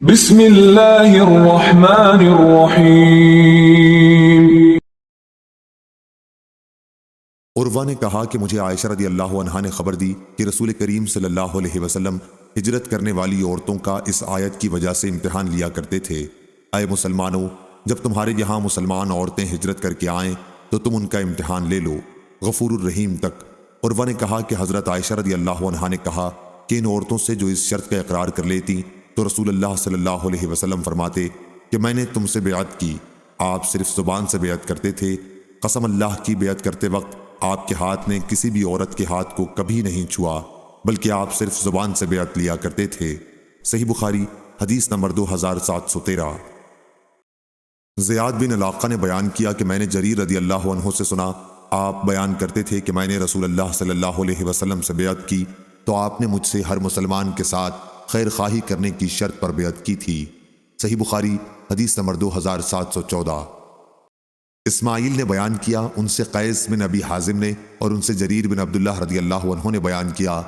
بسم اللہ الرحمن الرحیم۔ عروہ نے کہا کہ مجھے عائشہ رضی اللہ عنہا نے خبر دی کہ رسول کریم صلی اللہ علیہ وسلم ہجرت کرنے والی عورتوں کا اس آیت کی وجہ سے امتحان لیا کرتے تھے۔ اے مسلمانوں، جب تمہارے یہاں مسلمان عورتیں ہجرت کر کے آئیں تو تم ان کا امتحان لے لو، غفور الرحیم تک۔ عروہ نے کہا کہ حضرت عائشہ رضی اللہ عنہا نے کہا کہ ان عورتوں سے جو اس شرط کا اقرار کر لیتی تو رسول اللہ صلی اللہ علیہ وسلم فرماتے کہ میں نے تم سے بیعت کی، آپ صرف زبان سے بیعت کرتے تھے، قسم اللہ کی بیعت کرتے وقت آپ کے ہاتھ نے کسی بھی عورت کے ہاتھ کو کبھی نہیں چھوا، بلکہ آپ صرف زبان سے بیعت لیا کرتے تھے۔ صحیح بخاری حدیث نمبر 2713۔ زیاد بن علاقہ نے بیان کیا کہ میں نے جریر رضی اللہ عنہ سے سنا، آپ بیان کرتے تھے کہ میں نے رسول اللہ صلی اللہ علیہ وسلم سے بیعت کی تو آپ نے مجھ سے ہر مسلمان کے ساتھ خیر خواہی کرنے کی شرط پر بیعت کی تھی۔ صحیح بخاری حدیث نمبر 2714۔ اسماعیل نے بیان کیا، ان سے قیس بن ابی حازم نے اور ان سے جریر بن عبداللہ رضی اللہ عنہ نے بیان کیا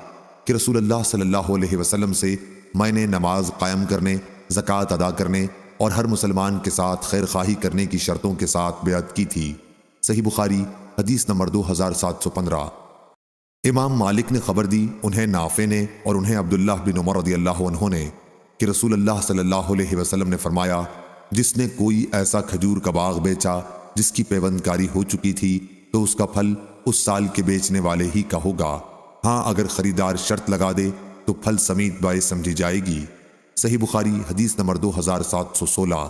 کہ رسول اللہ صلی اللہ علیہ وسلم سے میں نے نماز قائم کرنے، زکوٰۃ ادا کرنے اور ہر مسلمان کے ساتھ خیر خواہی کرنے کی شرطوں کے ساتھ بیعت کی تھی۔ صحیح بخاری حدیث نمبر 2715۔ امام مالک نے خبر دی، انہیں نافع نے اور انہیں عبداللہ بن عمر رضی اللہ عنہ نے، کہ رسول اللہ صلی اللہ علیہ وسلم نے فرمایا، جس نے کوئی ایسا کھجور کا باغ بیچا جس کی پیوند کاری ہو چکی تھی تو اس کا پھل اس سال کے بیچنے والے ہی کا ہوگا، ہاں اگر خریدار شرط لگا دے تو پھل سمیت باعث سمجھی جائے گی۔ صحیح بخاری حدیث نمبر 2716۔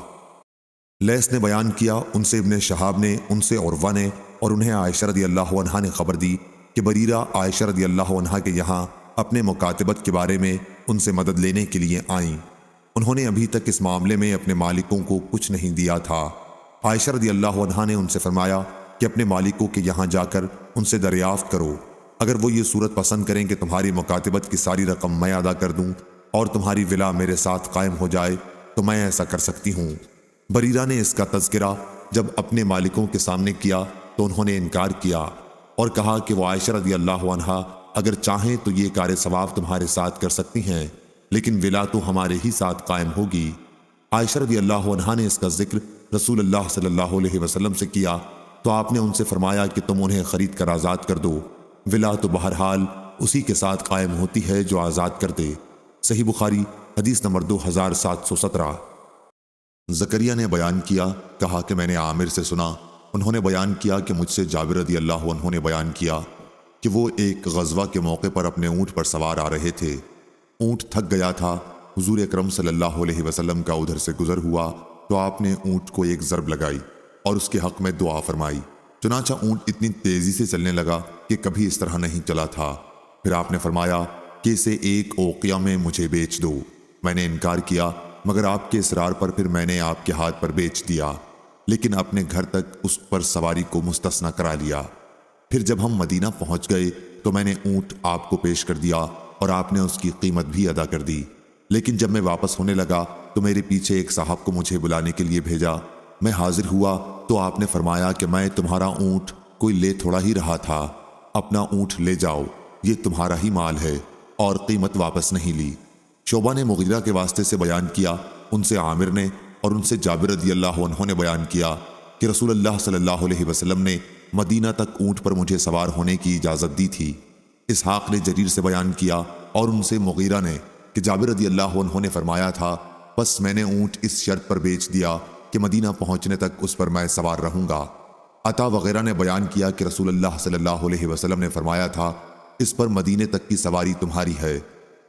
لیث نے بیان کیا، ان سے ابن شہاب نے، ان سے عروہ نے اور انہیں عائشہ رضی اللہ عنہا نے خبر دی کہ بریرہ عائشہ رضی اللہ عنہا کے یہاں اپنے مکاتبت کے بارے میں ان سے مدد لینے کے لیے آئیں۔ انہوں نے ابھی تک اس معاملے میں اپنے مالکوں کو کچھ نہیں دیا تھا۔ عائشہ رضی اللہ عنہا نے ان سے فرمایا کہ اپنے مالکوں کے یہاں جا کر ان سے دریافت کرو، اگر وہ یہ صورت پسند کریں کہ تمہاری مکاتبت کی ساری رقم میں ادا کر دوں اور تمہاری ولا میرے ساتھ قائم ہو جائے تو میں ایسا کر سکتی ہوں۔ بریرہ نے اس کا تذکرہ جب اپنے مالکوں کے سامنے کیا تو انہوں نے انکار کیا اور کہا کہ وہ عائشہ رضی اللہ عنہا اگر چاہیں تو یہ کار ثواب تمہارے ساتھ کر سکتی ہیں، لیکن ولا تو ہمارے ہی ساتھ قائم ہوگی۔ عائشہ رضی اللہ عنہا نے اس کا ذکر رسول اللہ صلی اللہ علیہ وسلم سے کیا تو آپ نے ان سے فرمایا کہ تم انہیں خرید کر آزاد کر دو، ولا تو بہرحال اسی کے ساتھ قائم ہوتی ہے جو آزاد کر دے۔ صحیح بخاری حدیث نمبر 2717۔ زکریا نے بیان کیا، کہا کہ میں نے عامر سے سنا، انہوں نے بیان کیا کہ مجھ سے جابر رضی اللہ عنہ نے بیان کیا کہ وہ ایک غزوہ کے موقع پر اپنے اونٹ پر سوار آ رہے تھے۔ اونٹ تھک گیا تھا، حضور اکرم صلی اللہ علیہ وسلم کا ادھر سے گزر ہوا تو آپ نے اونٹ کو ایک ضرب لگائی اور اس کے حق میں دعا فرمائی، چنانچہ اونٹ اتنی تیزی سے چلنے لگا کہ کبھی اس طرح نہیں چلا تھا۔ پھر آپ نے فرمایا کہ اسے ایک اوقیہ میں مجھے بیچ دو۔ میں نے انکار کیا، مگر آپ کے اصرار پر پھر میں نے آپ کے ہاتھ پر بیچ دیا، لیکن اپنے گھر تک اس پر سواری کو مستثنی کرا لیا۔ پھر جب ہم مدینہ پہنچ گئے تو میں نے اونٹ آپ کو پیش کر دیا اور آپ نے اس کی قیمت بھی ادا کر دی، لیکن جب میں واپس ہونے لگا تو میرے پیچھے ایک صاحب کو مجھے بلانے کے لیے بھیجا۔ میں حاضر ہوا تو آپ نے فرمایا کہ میں تمہارا اونٹ کوئی لے تھوڑا ہی رہا تھا، اپنا اونٹ لے جاؤ، یہ تمہارا ہی مال ہے، اور قیمت واپس نہیں لی۔ شعبہ نے مغیرہ کے واسطے سے بیان کیا، ان سے عامر نے اور ان سے جابر رضی اللہ عنہ نے بیان کیا کہ رسول اللہ صلی اللہ علیہ وسلم نے مدینہ تک اونٹ پر مجھے سوار ہونے کی اجازت دی تھی۔ اسحاق نے جریر سے بیان کیا اور ان سے مغیرہ نے کہ جابر رضی اللہ عنہ نے فرمایا تھا، بس میں نے اونٹ اس شرط پر بیچ دیا کہ مدینہ پہنچنے تک اس پر میں سوار رہوں گا۔ عطا وغیرہ نے بیان کیا کہ رسول اللہ صلی اللہ علیہ وسلم نے فرمایا تھا، اس پر مدینے تک کی سواری تمہاری ہے۔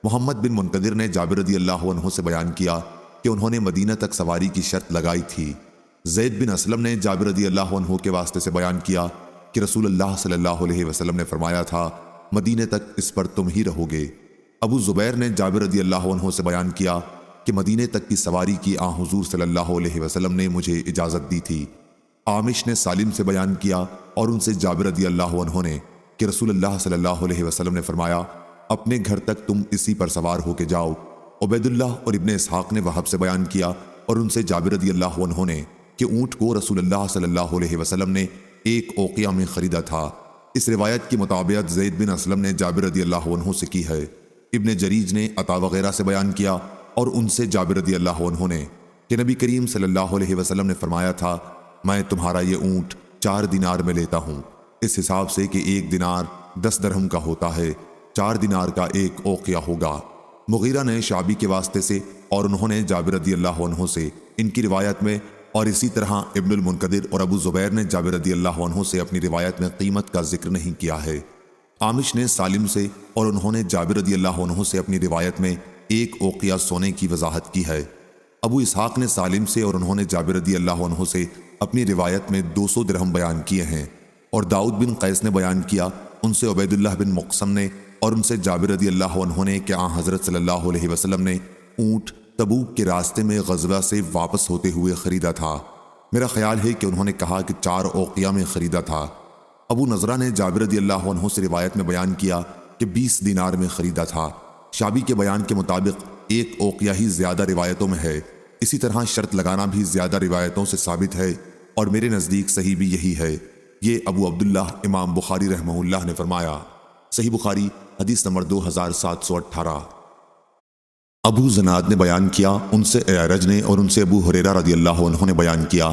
محمد بن منقدر نے جابر رضی اللہ عنہ سے بیان کیا کہ انہوں نے مدینہ تک سواری کی شرط لگائی تھی۔ زید بن اسلم نے جابر رضی اللہ عنہ کے واسطے سے بیان کیا کہ رسول اللہ صلی اللہ علیہ وسلم نے فرمایا تھا، مدینے تک اس پر تم ہی رہو گے۔ ابو زبیر نے جابر رضی اللہ عنہ سے بیان کیا کہ مدینے تک کی سواری کی حضور صلی اللہ علیہ وسلم نے مجھے اجازت دی تھی۔ عامش نے سالم سے بیان کیا اور ان سے جابر رضی اللہ عنہ نے کہ رسول اللہ صلی اللہ علیہ وسلم نے فرمایا، اپنے گھر تک تم اسی پر سوار ہو کے جاؤ۔ عبید اللہ اور ابن اسحاق نے وہب سے بیان کیا اور ان سے جابر رضی اللہ عنہ نے کہ اونٹ کو رسول اللہ صلی اللہ علیہ وسلم نے ایک اوقیہ میں خریدا تھا۔ اس روایت کی مطابقت زید بن اسلم نے جابر رضی اللہ عنہ سے کی ہے۔ ابن جریج نے عطا وغیرہ سے بیان کیا اور ان سے جابر رضی اللہ عنہ نے کہ نبی کریم صلی اللہ علیہ وسلم نے فرمایا تھا میں تمہارا یہ اونٹ 4 دینار میں لیتا ہوں، اس حساب سے کہ 1 دینار 10 درہم کا ہوتا ہے، 4 دینار کا 1 اوقیہ ہوگا۔ مغیرہ نے شعبی کے واسطے سے اور انہوں نے جابر رضی اللہ عنہ سے ان کی روایت میں، اور اسی طرح ابن المنکدر اور ابو زبیر نے جابر رضی اللہ عنہ سے اپنی روایت میں قیمت کا ذکر نہیں کیا ہے۔ عامش نے سالم سے اور انہوں نے جابر رضی اللہ عنہ سے اپنی روایت میں 1 اوقیہ سونے کی وضاحت کی ہے۔ ابو اسحاق نے سالم سے اور انہوں نے جابر رضی اللہ عنہ سے اپنی روایت میں 200 درہم بیان کیے ہیں، اور داؤد بن قیس نے بیان کیا ان سے عبید اللہ بن مقسم نے اور ان سے جابر رضی اللہ عنہ نے کہ آن حضرت صلی اللہ علیہ وسلم نے اونٹ تبوک کے راستے میں غزوہ سے واپس ہوتے ہوئے خریدا تھا۔ میرا خیال ہے کہ انہوں نے کہا کہ 4 اوقیہ میں خریدا تھا۔ ابو نضرہ نے جابر رضی اللہ عنہ سے روایت میں بیان کیا کہ 20 دینار میں خریدا تھا۔ شعبی کے بیان کے مطابق 1 اوقیہ ہی زیادہ روایتوں میں ہے، اسی طرح شرط لگانا بھی زیادہ روایتوں سے ثابت ہے، اور میرے نزدیک صحیح بھی یہی ہے۔ یہ ابو عبداللہ امام بخاری رحمہ اللہ نے فرمایا۔ صحیح بخاری حدیث نمبر 2718۔ ابو زناد نے بیان کیا ان سے اعرج نے اور ان سے ابو ہریرہ رضی اللہ عنہ نے بیان کیا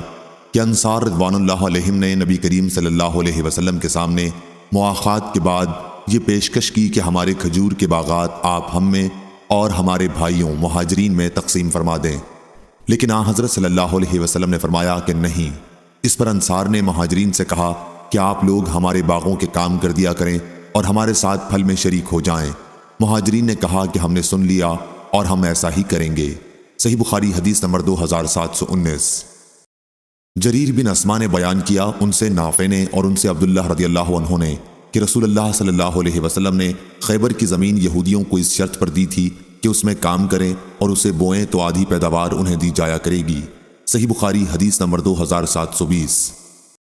کہ انصار رضوان اللہ علیہم نے نبی کریم صلی اللہ علیہ وسلم کے سامنے مواخات کے بعد یہ پیشکش کی کہ ہمارے کھجور کے باغات آپ ہم میں اور ہمارے بھائیوں مہاجرین میں تقسیم فرما دیں، لیکن آن حضرت صلی اللہ علیہ وسلم نے فرمایا کہ نہیں۔ اس پر انصار نے مہاجرین سے کہا کہ آپ لوگ ہمارے باغوں کے کام کر دیا کریں اور ہمارے ساتھ پھل میں شریک ہو جائیں۔ مہاجرین نے کہا کہ ہم نے سن لیا اور ہم ایسا ہی کریں گے۔ صحیح بخاری حدیث نمبر 2719۔ جریر بن اسما نے بیان کیا ان سے نافع نے اور ان سے عبداللہ رضی اللہ عنہ نے کہ رسول اللہ صلی اللہ علیہ وسلم نے خیبر کی زمین یہودیوں کو اس شرط پر دی تھی کہ اس میں کام کریں اور اسے بوئیں تو آدھی پیداوار انہیں دی جایا کرے گی۔ صحیح بخاری حدیث نمبر 2720۔